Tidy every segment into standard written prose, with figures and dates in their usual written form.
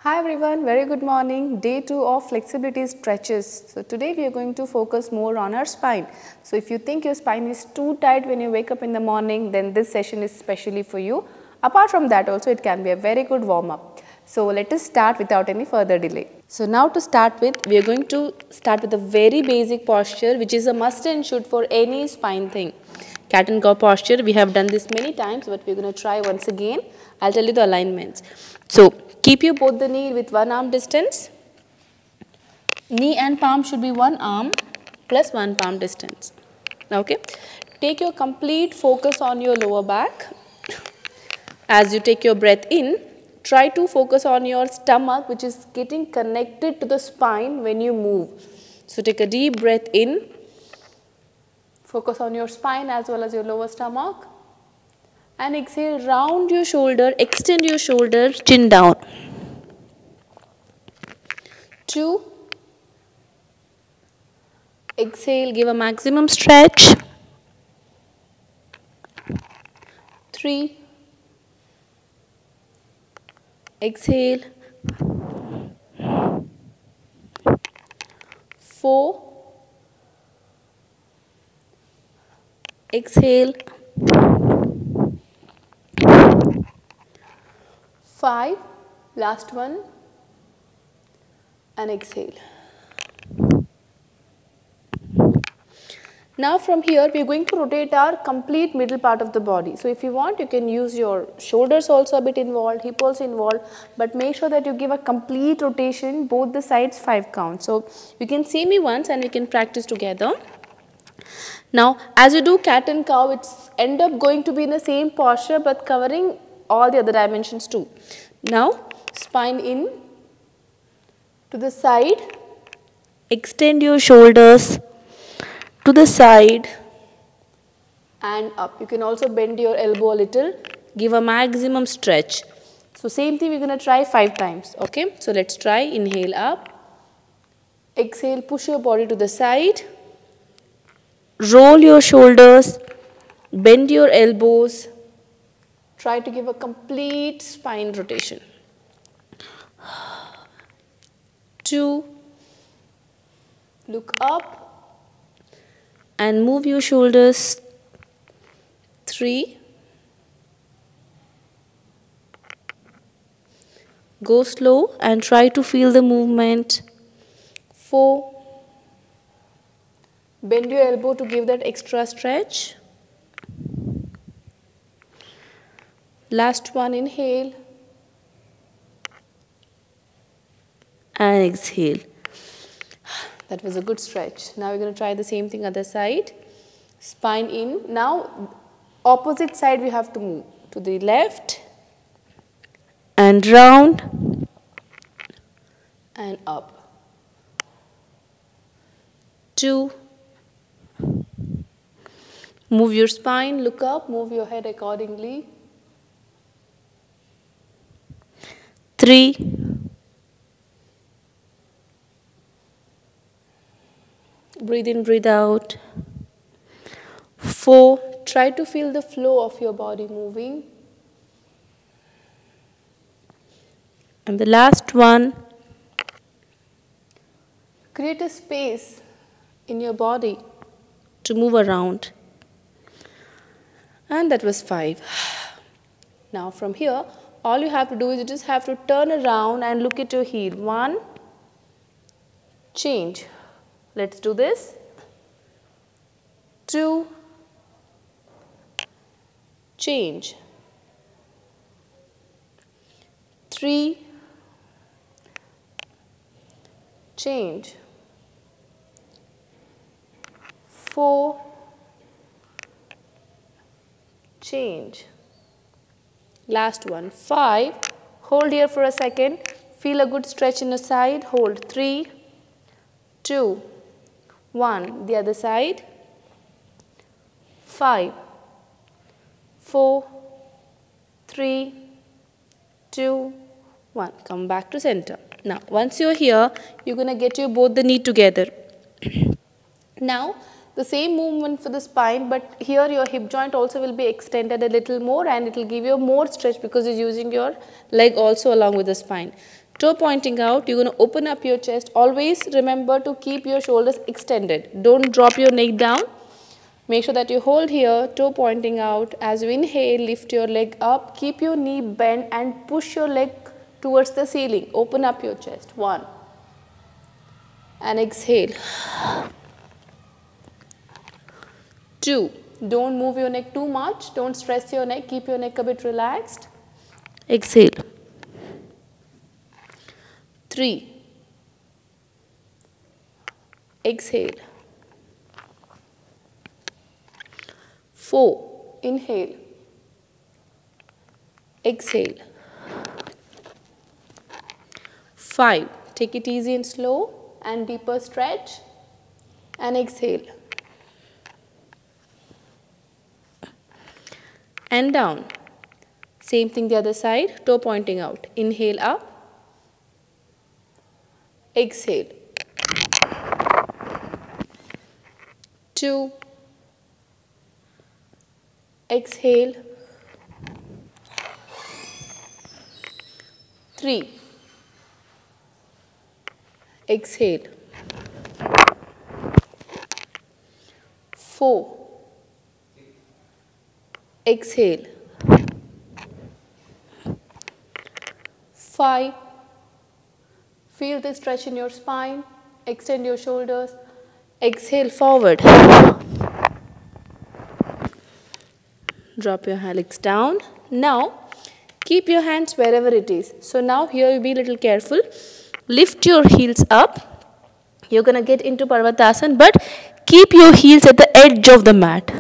Hi everyone, very good morning. Day 2 of flexibility stretches. So today we are going to focus more on our spine. So if you think your spine is too tight when you wake up in the morning, then this session is specially for you. Apart from that also, it can be a very good warm up. So let us start without any further delay. So now to start with, we are going to start with a very basic posture which is a must and should for any spine thing. Cat and cow posture, we have done this many times, but we are going to try once again. I'll tell you the alignments. So keep you both the knee with one arm distance. Knee and palm should be one arm plus one palm distance. Okay. Take your complete focus on your lower back. As you take your breath in, try to focus on your stomach, which is getting connected to the spine when you move. So take a deep breath in. Focus on your spine as well as your lower stomach. And exhale, round your shoulder, extend your shoulder, chin down. 2. Exhale, give a maximum stretch. 3. Exhale. 4. Exhale. 5. Last one. And exhale. Now from here we are going to rotate our complete middle part of the body. So if you want, you can use your shoulders also a bit involved, hip also involved, but make sure that you give a complete rotation, both the sides 5 counts. So you can see me once and we can practice together. Now as you do cat and cow, it's end up going to be in the same posture but covering all the other dimensions too. Now spine in to the side, extend your shoulders to the side and up. You can also bend your elbow a little, give a maximum stretch. So same thing we're going to try 5 times. Okay, so let's try. Inhale up, exhale, push your body to the side, roll your shoulders, bend your elbows, try to give a complete spine rotation. 2, look up and move your shoulders. 3, go slow and try to feel the movement. 4, bend your elbow to give that extra stretch. Last one, inhale and exhale. That was a good stretch. Now we're going to try the same thing other side. Spine in. Now opposite side we have to move to the left and round and up. 2. Move your spine, look up, move your head accordingly. 3. Breathe in, breathe out. 4. Try to feel the flow of your body moving. And the last one, create a space in your body to move around. And that was 5. Now from here, all you have to do is you just have to turn around and look at your heel. 1, change. Let's do this. 2, change. 3, change. 4, change. Last one, 5. Hold here for a second. Feel a good stretch in the side. Hold. 3, 2, 1. The other side. 5, 4, 3, 2, 1. Come back to center. Now, once you're here, you're going to get your both the knee together. Now, the same movement for the spine, but here your hip joint also will be extended a little more and it will give you more stretch because you're using your leg also along with the spine. toe pointing out. You're going to open up your chest. Always remember to keep your shoulders extended. Don't drop your neck down. Make sure that you hold here, toe pointing out. As you inhale, lift your leg up. Keep your knee bent and push your leg towards the ceiling. Open up your chest. 1. And exhale. 2. Don't move your neck too much. Don't stress your neck. Keep your neck a bit relaxed. Exhale. 3. Exhale. 4. Inhale. Exhale. 5. Take it easy and slow and deeper stretch and exhale. And down. Same thing the other side, toe pointing out. Inhale up. Exhale. 2. Exhale. 3. Exhale. 4. Exhale. 5. Feel the stretch in your spine. Extend your shoulders. Exhale forward. Drop your legs down. Now, keep your hands wherever it is. So now here you be a little careful. Lift your heels up. You're going to get into Parvatasana, but keep your heels at the edge of the mat.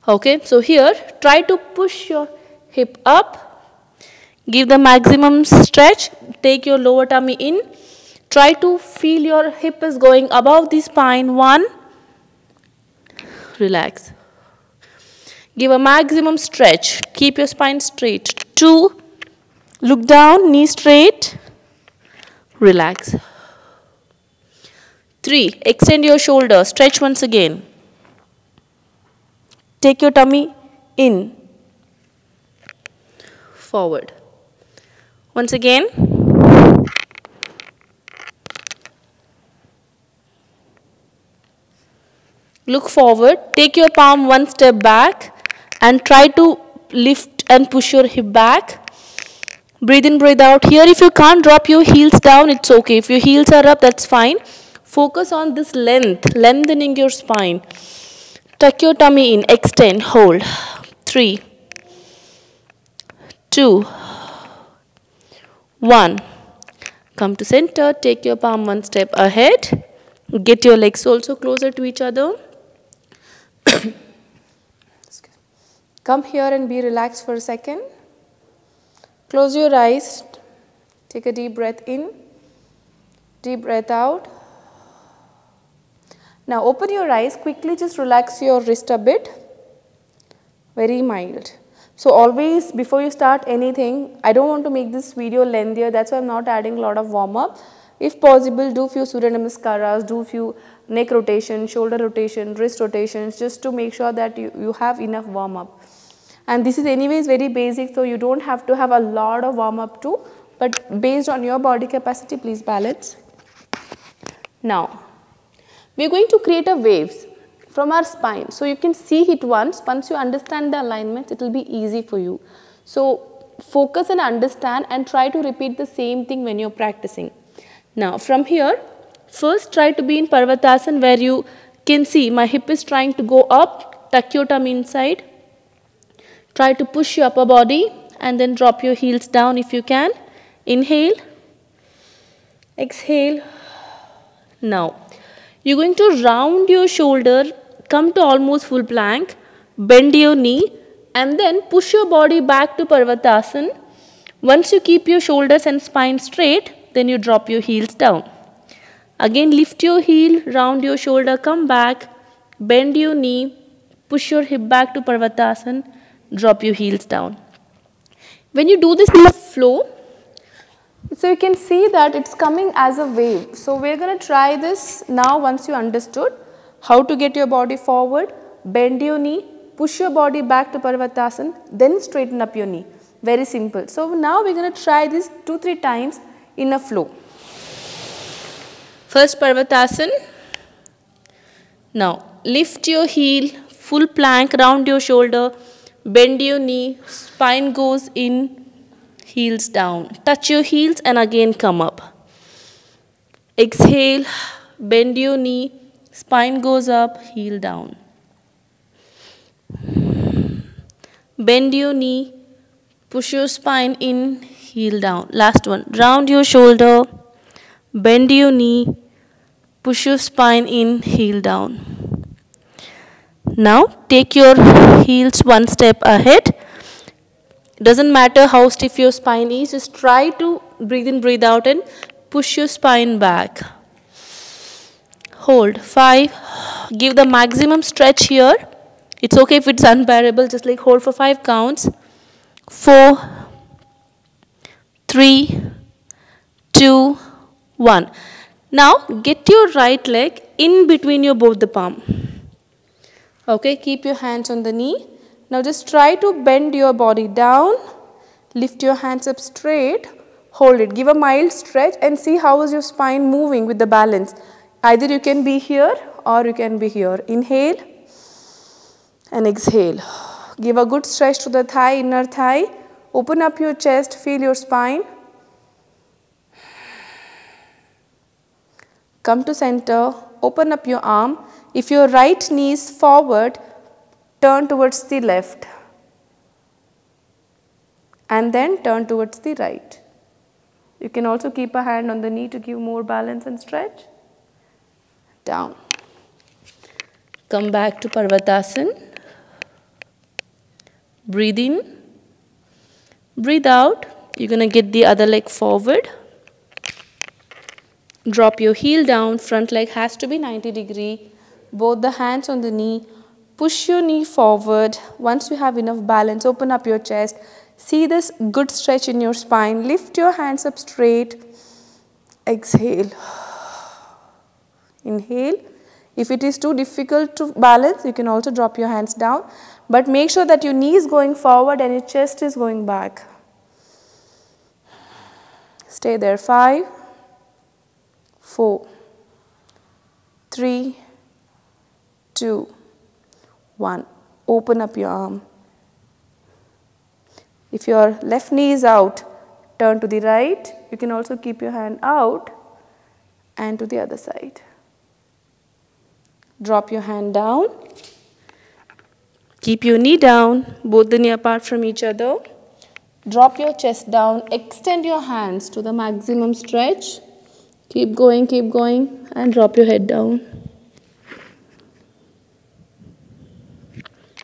Okay, so here try to push your hip up. Give the maximum stretch. Take your lower tummy in. Try to feel your hip is going above the spine. 1. Relax. Give a maximum stretch. Keep your spine straight. 2. Look down, knee straight. Relax. 3. Extend your shoulder. Stretch once again. Take your tummy in. Forward. Once again. Look forward. Take your palm one step back and try to lift and push your hip back. Breathe in, breathe out. Here if you can't drop your heels down, it's okay. If your heels are up, that's fine. Focus on this length, lengthening your spine. Tuck your tummy in, extend, hold. 3, 2, 1. Come to center, take your palm one step ahead. Get your legs also closer to each other. Come here and be relaxed for a second. Close your eyes. Take a deep breath in. Deep breath out. Now open your eyes. Quickly just relax your wrist a bit. Very mild. So always before you start anything, I don't want to make this video lengthier. That's why I'm not adding a lot of warm up. If possible, do few Surya Namaskaras, do few neck rotation, shoulder rotation, wrist rotations, just to make sure that you have enough warm up. And this is anyways very basic, so you don't have to have a lot of warm up too. But based on your body capacity, please balance. Now, we are going to create a waves from our spine. So you can see it once. Once you understand the alignments, it will be easy for you. So focus and understand and try to repeat the same thing when you're practicing. Now from here, first try to be in Parvatasana where you can see my hip is trying to go up. Tuck your tummy inside. Try to push your upper body and then drop your heels down if you can. Inhale. Exhale. Now, you're going to round your shoulder, come to almost full plank, bend your knee and then push your body back to Parvatasana. Once you keep your shoulders and spine straight, then you drop your heels down. Again, lift your heel, round your shoulder, come back, bend your knee, push your hip back to Parvatasana, drop your heels down. When you do this in a flow, so you can see that it's coming as a wave. So we're going to try this now once you understood how to get your body forward, bend your knee, push your body back to Parvatasana, then straighten up your knee. Very simple. So now we're going to try this 2-3 times in a flow. First Parvatasana. Now lift your heel, full plank, round your shoulder, bend your knee, spine goes in, heels down. Touch your heels and again come up. Exhale, bend your knee, spine goes up, heel down. Bend your knee, push your spine in, heel down. Last one, round your shoulder, bend your knee, push your spine in, heel down. Now take your heels one step ahead. Doesn't matter how stiff your spine is, just try to breathe in, breathe out and push your spine back. Hold. 5. Give the maximum stretch here. It's okay if it's unbearable, just like hold for 5 counts. 4, 3, 2, 1. Now get your right leg in between your both the palm. Okay, keep your hands on the knee. Now just try to bend your body down. Lift your hands up straight. Hold it. Give a mild stretch and see how is your spine moving with the balance. Either you can be here or you can be here. Inhale and exhale. Give a good stretch to the thigh, inner thigh. Open up your chest, feel your spine. Come to center, open up your arm. If your right knee is forward, turn towards the left. And then turn towards the right. You can also keep a hand on the knee to give more balance and stretch. Down. Come back to Parvatasana. Breathe in. Breathe out. You're going to get the other leg forward. Drop your heel down. Front leg has to be 90 degrees. Both the hands on the knee. Push your knee forward. Once you have enough balance, open up your chest. See this good stretch in your spine. Lift your hands up straight. Exhale. Inhale. If it is too difficult to balance, you can also drop your hands down. But make sure that your knee is going forward and your chest is going back. Stay there. 5, 4, 3, 2, 1. Open up your arm. If your left knee is out, turn to the right. You can also keep your hand out and to the other side. Drop your hand down. Keep your knee down, both the knee apart from each other. Drop your chest down. Extend your hands to the maximum stretch. Keep going and drop your head down.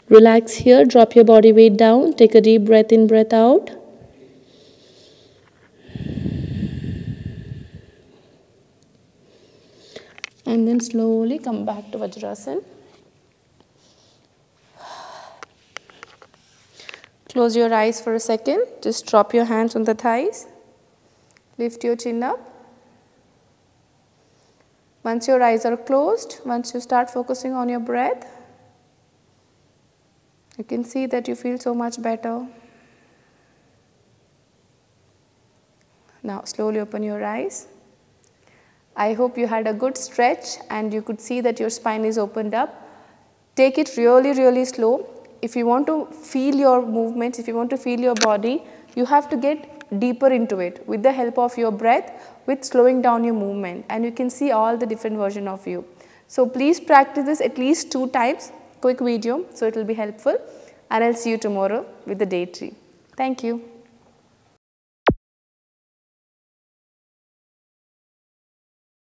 Relax here, drop your body weight down. Take a deep breath in, breath out. And then slowly come back to Vajrasana. Close your eyes for a second. Just drop your hands on the thighs. Lift your chin up. Once your eyes are closed, once you start focusing on your breath, you can see that you feel so much better. Now slowly open your eyes. I hope you had a good stretch and you could see that your spine is opened up. Take it really slow. If you want to feel your movements, if you want to feel your body, you have to get deeper into it with the help of your breath, with slowing down your movement, and you can see all the different versions of you. So please practice this at least 2 times. Quick video, so it will be helpful, and I'll see you tomorrow with the day 3. Thank you.